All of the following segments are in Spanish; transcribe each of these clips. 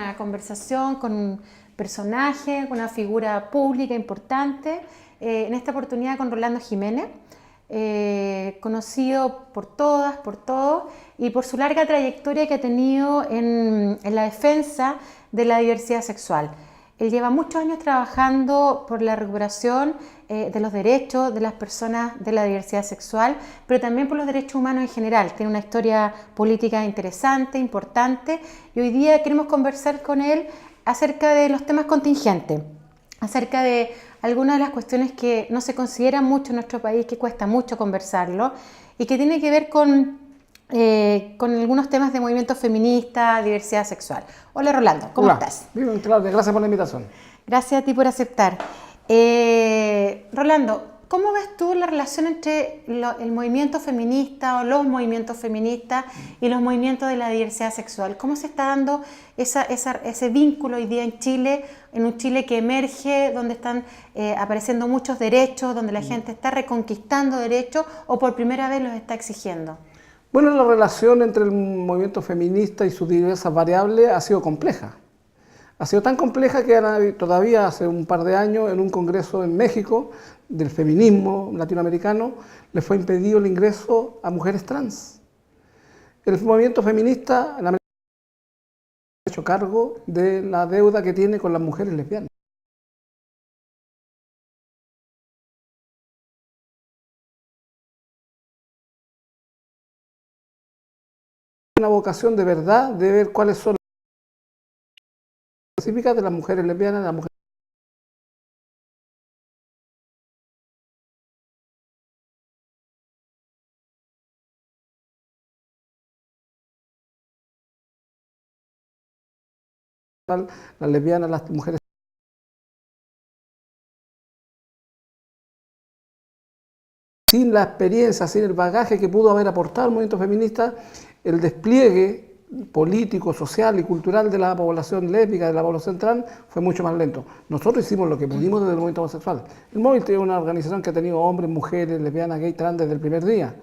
una conversación con un personaje, con una figura pública importante, en esta oportunidad con Rolando Jiménez, conocido por todas, por todos, y por su larga trayectoria que ha tenido en la defensa de la diversidad sexual. Él lleva muchos años trabajando por la recuperación de los derechos de las personas de la diversidad sexual, pero también por los derechos humanos en general. Tiene una historia política interesante, importante, y hoy día queremos conversar con él acerca de los temas contingentes, acerca de algunas de las cuestiones que no se consideran mucho en nuestro país, que cuesta mucho conversarlo, y que tiene que ver con algunos temas de movimiento feminista, diversidad sexual. Hola Rolando, ¿cómo estás? Bien, Claudia, gracias por la invitación. Gracias a ti por aceptar. Rolando, ¿cómo ves tú la relación entre el movimiento feminista o los movimientos feministas y los movimientos de la diversidad sexual? ¿Cómo se está dando ese vínculo hoy día en Chile, en un Chile que emerge, donde están apareciendo muchos derechos, donde la gente está reconquistando derechos o por primera vez los está exigiendo? Bueno, la relación entre el movimiento feminista y sus diversas variables ha sido compleja. Ha sido tan compleja que todavía hace un par de años en un congreso en México del feminismo latinoamericano le fue impedido el ingreso a mujeres trans. El movimiento feminista en América ha hecho cargo de la deuda que tiene con las mujeres lesbianas. Una vocación de verdad de ver cuáles son las específicas de las mujeres lesbianas, de las mujeres. Las lesbianas, las mujeres. Sin la experiencia, sin el bagaje que pudo haber aportado el movimiento feminista, el despliegue político, social y cultural de la población lésbica, de la población trans, fue mucho más lento. Nosotros hicimos lo que pudimos desde el movimiento homosexual. El Móvil tiene una organización que ha tenido hombres, mujeres, lesbianas, gay, trans desde el primer día.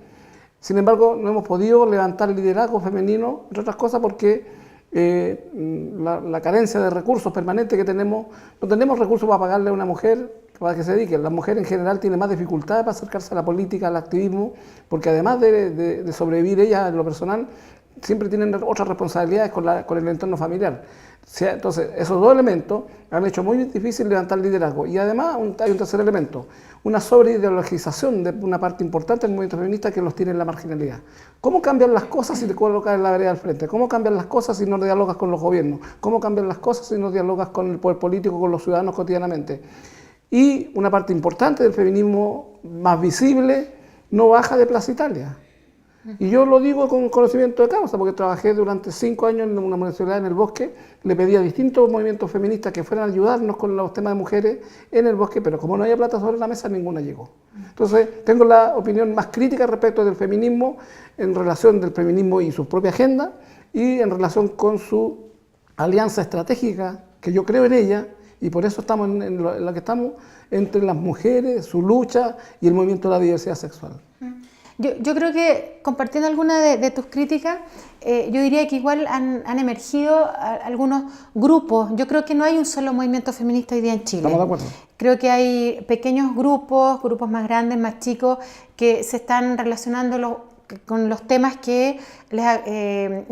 Sin embargo, no hemos podido levantar el liderazgo femenino, entre otras cosas porque la carencia de recursos permanente que tenemos, no tenemos recursos para pagarle a una mujer para que se dedique. La mujer en general tiene más dificultades para acercarse a la política, al activismo, porque además de sobrevivir ella en lo personal, siempre tienen otras responsabilidades con el entorno familiar. Entonces, esos dos elementos han hecho muy difícil levantar el liderazgo. Y además hay un tercer elemento, una sobreideologización de una parte importante del movimiento feminista que los tiene en la marginalidad. ¿Cómo cambian las cosas si te colocas en la vereda al frente? ¿Cómo cambian las cosas si no dialogas con los gobiernos? ¿Cómo cambian las cosas si no dialogas con el poder político, con los ciudadanos cotidianamente? Y una parte importante del feminismo más visible no baja de Plaza Italia. Y yo lo digo con conocimiento de causa, porque trabajé durante 5 años en una municipalidad en el Bosque, le pedí a distintos movimientos feministas que fueran a ayudarnos con los temas de mujeres en el Bosque, pero como no había plata sobre la mesa, ninguna llegó. Entonces, tengo la opinión más crítica respecto del feminismo, en relación del feminismo y su propia agenda, y en relación con su alianza estratégica, que yo creo en ella, y por eso estamos en la que estamos, entre las mujeres, su lucha y el movimiento de la diversidad sexual. Yo creo que, compartiendo algunas de tus críticas, yo diría que igual han emergido algunos grupos. Yo creo que no hay un solo movimiento feminista hoy día en Chile. Estamos de acuerdo. Creo que hay pequeños grupos más grandes, más chicos, que se están relacionando con los temas que les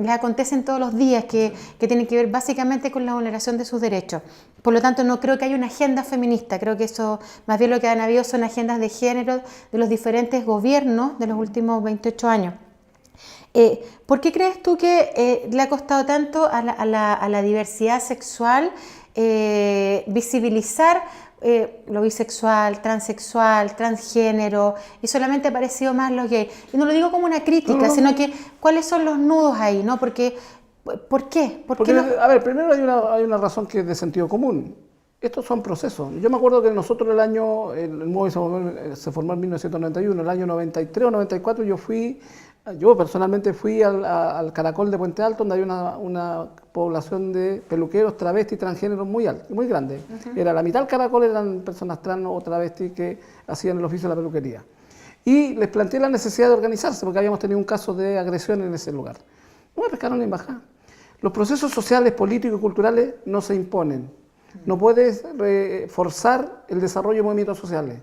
acontecen todos los días, que tienen que ver básicamente con la vulneración de sus derechos. Por lo tanto, no creo que haya una agenda feminista, creo que eso, más bien lo que han habido son agendas de género de los diferentes gobiernos de los últimos 28 años. ¿Por qué crees tú que le ha costado tanto a la diversidad sexual visibilizar lo bisexual, transexual, transgénero, y solamente ha aparecido más los gays? Y no lo digo como una crítica, sino que cuáles son los nudos ahí, ¿no? Porque, ¿por qué? Porque, a ver, primero hay una razón que es de sentido común. Estos son procesos. Yo me acuerdo que nosotros el MOVI se formó en 1991, el año 93 o 94 yo personalmente fui al Caracol de Puente Alto, donde había una población de peluqueros, travestis, transgéneros muy grande. Era la mitad del Caracol eran personas trans o travestis que hacían el oficio de la peluquería. Y les planteé la necesidad de organizarse, porque habíamos tenido un caso de agresión en ese lugar. No me pescaron ni en bajada. Los procesos sociales, políticos y culturales no se imponen. No puedes forzar el desarrollo de movimientos sociales.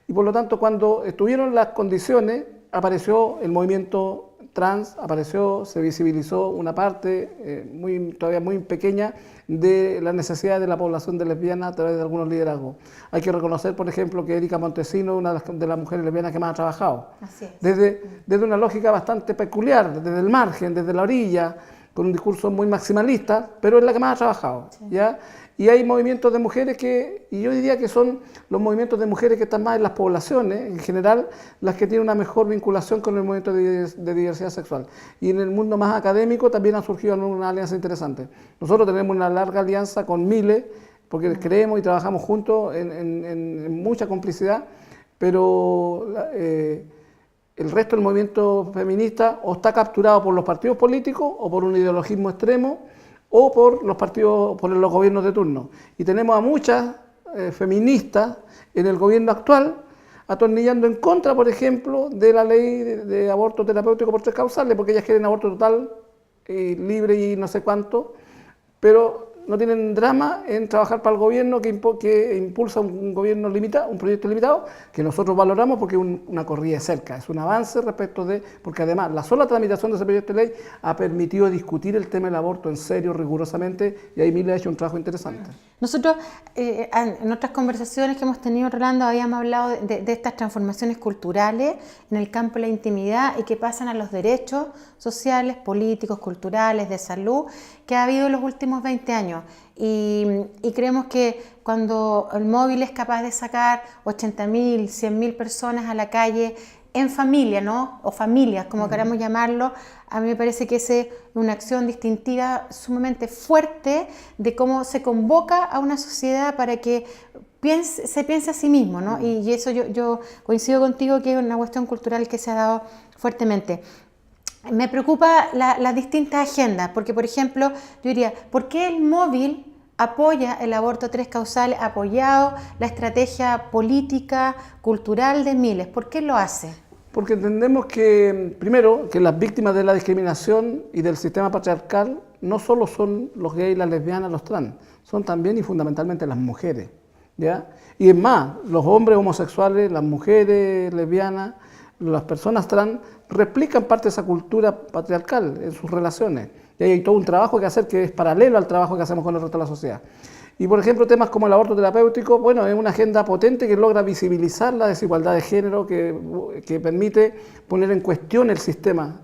Y por lo tanto, cuando estuvieron las condiciones, apareció el movimiento trans, se visibilizó una parte todavía muy pequeña de las necesidades de la población de lesbianas a través de algunos liderazgos. Hay que reconocer, por ejemplo, que Erika Montesino es una de las mujeres lesbianas que más ha trabajado. Así es. Desde una lógica bastante peculiar, desde el margen, desde la orilla, con un discurso muy maximalista, pero es la que más ha trabajado. Sí. ¿Ya? Y hay movimientos de mujeres y yo diría que son los movimientos de mujeres que están más en las poblaciones, en general, las que tienen una mejor vinculación con el movimiento de diversidad sexual. Y en el mundo más académico también ha surgido una alianza interesante. Nosotros tenemos una larga alianza con Miles, porque creemos y trabajamos juntos en mucha complicidad, pero el resto del movimiento feminista o está capturado por los partidos políticos o por un ideologismo extremo, o por los partidos, por los gobiernos de turno. Y tenemos a muchas feministas en el gobierno actual atornillando en contra, por ejemplo, de la ley de aborto terapéutico por 3 causales, porque ellas quieren aborto total, libre y no sé cuánto, pero no tienen drama en trabajar para el gobierno que impulsa un gobierno limitado, un proyecto limitado, que nosotros valoramos porque es una corrida de cerca, es un avance respecto porque además la sola tramitación de ese proyecto de ley ha permitido discutir el tema del aborto en serio, rigurosamente, y ahí Mile ha hecho un trabajo interesante. Nosotros en otras conversaciones que hemos tenido, Rolando, habíamos hablado de estas transformaciones culturales en el campo de la intimidad y que pasan a los derechos sociales, políticos, culturales, de salud, que ha habido en los últimos 20 años. Y creemos que cuando el móvil es capaz de sacar 80.000, 100.000 personas a la calle en familia, ¿no? O familias, como queramos llamarlo, a mí me parece que es una acción distintiva sumamente fuerte de cómo se convoca a una sociedad para que se piense a sí mismo, ¿no? Y eso yo coincido contigo que es una cuestión cultural que se ha dado fuertemente. Me preocupa las distintas agendas, porque por ejemplo, yo diría, ¿por qué el móvil apoya el aborto 3 causales, ha apoyado la estrategia política, cultural de Miles? ¿Por qué lo hace? Porque entendemos que, primero, que las víctimas de la discriminación y del sistema patriarcal no solo son los gays, las lesbianas, los trans, son también y fundamentalmente las mujeres, ¿ya? Y es más, los hombres homosexuales, las mujeres lesbianas, las personas trans, replican parte de esa cultura patriarcal en sus relaciones. Y hay todo un trabajo que hacer que es paralelo al trabajo que hacemos con el resto de la sociedad. Y por ejemplo, temas como el aborto terapéutico, bueno, es una agenda potente que logra visibilizar la desigualdad de género, que permite poner en cuestión el sistema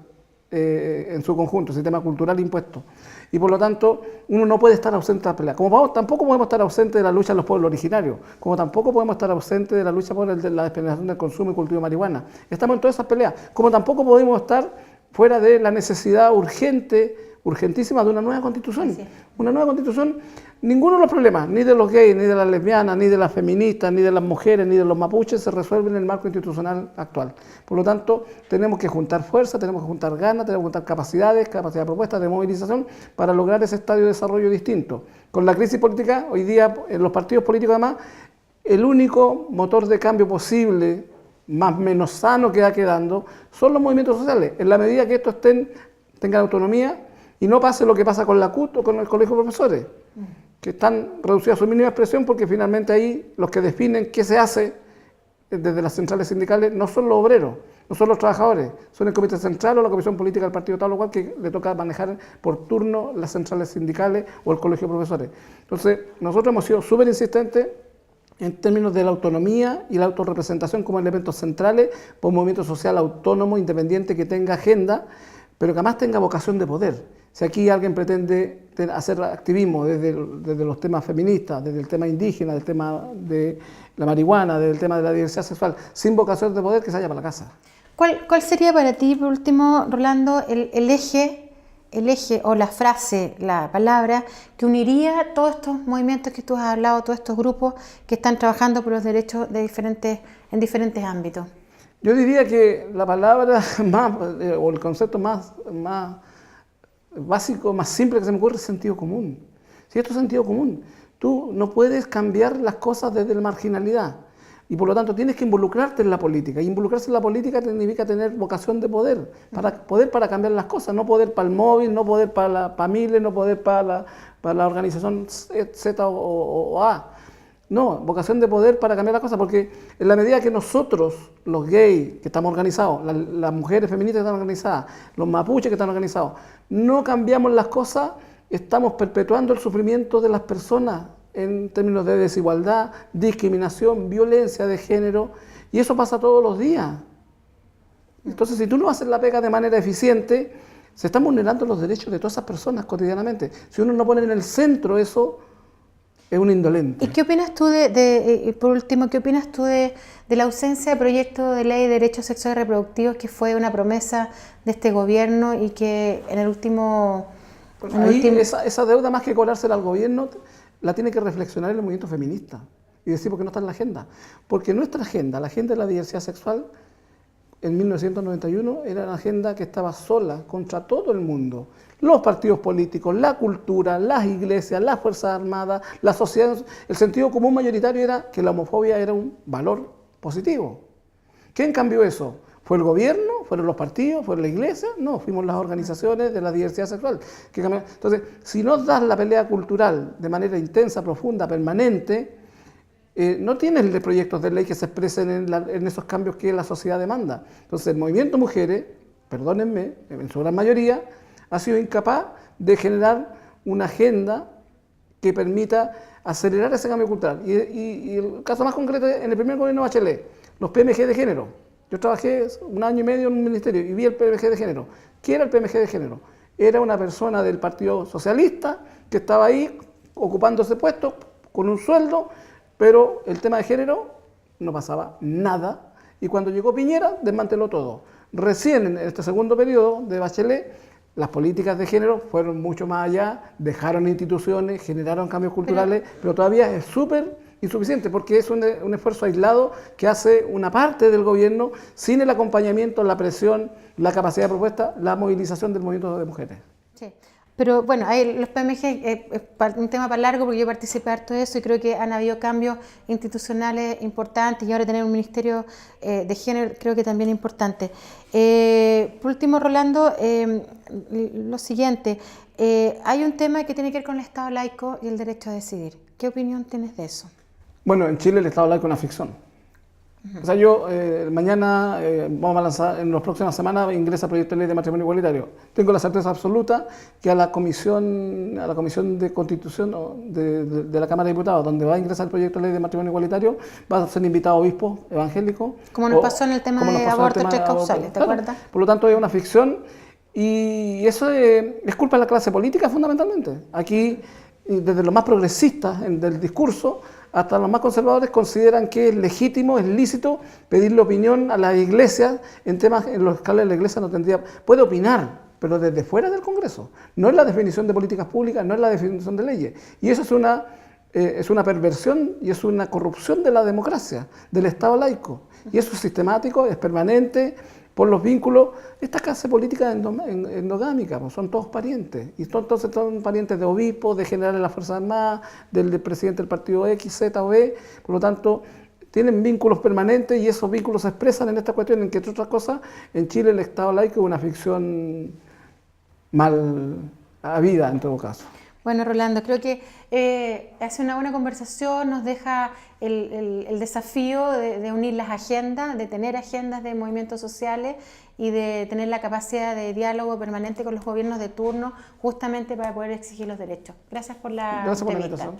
en su conjunto, el sistema cultural impuesto. Y por lo tanto, uno no puede estar ausente de la pelea. Como tampoco podemos estar ausentes de la lucha de los pueblos originarios, como tampoco podemos estar ausentes de la lucha por la despenalización del consumo y cultivo de marihuana. Estamos en todas esas peleas. Como tampoco podemos estar fuera de la necesidad urgentísima de una nueva constitución. Sí. Una nueva constitución, ninguno de los problemas, ni de los gays, ni de las lesbianas, ni de las feministas, ni de las mujeres, ni de los mapuches, se resuelven en el marco institucional actual. Por lo tanto, tenemos que juntar fuerza, tenemos que juntar ganas, tenemos que juntar capacidades, capacidad de propuestas, de movilización, para lograr ese estadio de desarrollo distinto. Con la crisis política, hoy día, en los partidos políticos además, el único motor de cambio posible, más o menos sano que va quedando, son los movimientos sociales. En la medida que estos tengan autonomía, y no pase lo que pasa con la CUT o con el Colegio de Profesores, que están reducidos a su mínima expresión porque finalmente ahí los que definen qué se hace desde las centrales sindicales no son los obreros, no son los trabajadores, son el Comité Central o la Comisión Política del Partido tal o cual que le toca manejar por turno las centrales sindicales o el Colegio de Profesores. Entonces, nosotros hemos sido súper insistentes en términos de la autonomía y la autorrepresentación como elementos centrales por un movimiento social autónomo, independiente, que tenga agenda, pero que además tenga vocación de poder. Si aquí alguien pretende hacer activismo desde los temas feministas, desde el tema indígena, del tema de la marihuana, del tema de la diversidad sexual, sin vocación de poder, que se vaya para la casa. ¿Cuál sería para ti, por último, Rolando, el eje o la frase, la palabra, que uniría todos estos movimientos que tú has hablado, todos estos grupos que están trabajando por los derechos en diferentes ámbitos? Yo diría que la palabra o el concepto más básico, más simple que se me ocurre es sentido común. Si esto es sentido común, tú no puedes cambiar las cosas desde la marginalidad. Y por lo tanto tienes que involucrarte en la política. Y involucrarse en la política significa tener vocación de poder para cambiar las cosas. No poder para el móvil, no poder para la familia, no poder para la organización Z o A. No, vocación de poder para cambiar las cosas, porque en la medida que nosotros, los gays que estamos organizados, las mujeres feministas que están organizadas, los mapuches que están organizados, no cambiamos las cosas, estamos perpetuando el sufrimiento de las personas en términos de desigualdad, discriminación, violencia de género, y eso pasa todos los días. Entonces, si tú no haces la pega de manera eficiente, se están vulnerando los derechos de todas esas personas cotidianamente. Si uno no pone en el centro eso, es un indolente. ¿Y qué opinas tú por último, qué opinas tú de la ausencia de proyecto de ley de derechos sexuales y reproductivos, que fue una promesa de este gobierno y que en el último... Esa deuda, más que cobrársela al gobierno, la tiene que reflexionar el movimiento feminista y decir por qué no está en la agenda. Porque nuestra agenda, la agenda de la diversidad sexual, en 1991 era una agenda que estaba sola contra todo el mundo. Los partidos políticos, la cultura, las iglesias, las Fuerzas Armadas, la sociedad. El sentido común mayoritario era que la homofobia era un valor positivo. ¿Quién cambió eso? ¿Fue el gobierno? ¿Fueron los partidos? ¿Fue la iglesia? No, fuimos las organizaciones de la diversidad sexual. Entonces, si no das la pelea cultural de manera intensa, profunda, permanente, no tienes proyectos de ley que se expresen en esos cambios que la sociedad demanda. Entonces, el movimiento mujeres, perdónenme, en su gran mayoría, ha sido incapaz de generar una agenda que permita acelerar ese cambio cultural. Y el caso más concreto, en el primer gobierno de Bachelet, los PMG de género. Yo trabajé 1 año y medio en un ministerio y vi el PMG de género. ¿Qué era el PMG de género? Era una persona del Partido Socialista que estaba ahí ocupando ese puesto con un sueldo, pero el tema de género no pasaba nada. Y cuando llegó Piñera, desmanteló todo. Recién en este segundo periodo de Bachelet, las políticas de género fueron mucho más allá, dejaron instituciones, generaron cambios culturales, pero todavía es súper insuficiente porque es un esfuerzo aislado que hace una parte del gobierno sin el acompañamiento, la presión, la capacidad de propuesta, la movilización del movimiento de mujeres. Sí. Pero bueno, ahí los PMG es un tema para largo porque yo participé harto de eso y creo que han habido cambios institucionales importantes y ahora tener un ministerio de género creo que también es importante. Por último, Rolando, lo siguiente, hay un tema que tiene que ver con el Estado laico y el derecho a decidir. ¿Qué opinión tienes de eso? Bueno, en Chile el Estado laico es una ficción. O sea, yo mañana vamos a lanzar, en las próximas semanas ingresa el proyecto de ley de matrimonio igualitario. Tengo la certeza absoluta que a la comisión de Constitución de la Cámara de Diputados, donde va a ingresar el proyecto de ley de matrimonio igualitario, va a ser invitado obispo evangélico. Como nos pasó en el tema de aborto 3 causales, ¿te acuerdas? Por lo tanto, es una ficción y eso es culpa de la clase política fundamentalmente. Aquí, desde los más progresistas del discurso hasta los más conservadores, consideran que es legítimo, es lícito pedirle opinión a las iglesias en temas en los cuales la iglesia no tendría... Puede opinar, pero desde fuera del Congreso. No es la definición de políticas públicas, no es la definición de leyes. Y eso es una perversión y es una corrupción de la democracia, del Estado laico. Y eso es sistemático, es permanente, por los vínculos. Esta clase política endogámica, pues son todos parientes. Y entonces son parientes de obispos, de generales de las Fuerzas Armadas, del presidente del partido X, Z o E. Por lo tanto, tienen vínculos permanentes y esos vínculos se expresan en esta cuestión en que, entre otras cosas, en Chile el Estado laico es una ficción mal habida en todo caso. Bueno, Rolando, creo que hace una buena conversación, nos deja el desafío de unir las agendas, de tener agendas de movimientos sociales y de tener la capacidad de diálogo permanente con los gobiernos de turno, justamente para poder exigir los derechos. Gracias por la invitación.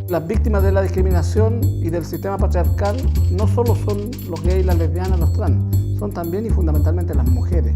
Las víctimas de la discriminación y del sistema patriarcal no solo son los gays, las lesbianas, los trans, son también y fundamentalmente las mujeres.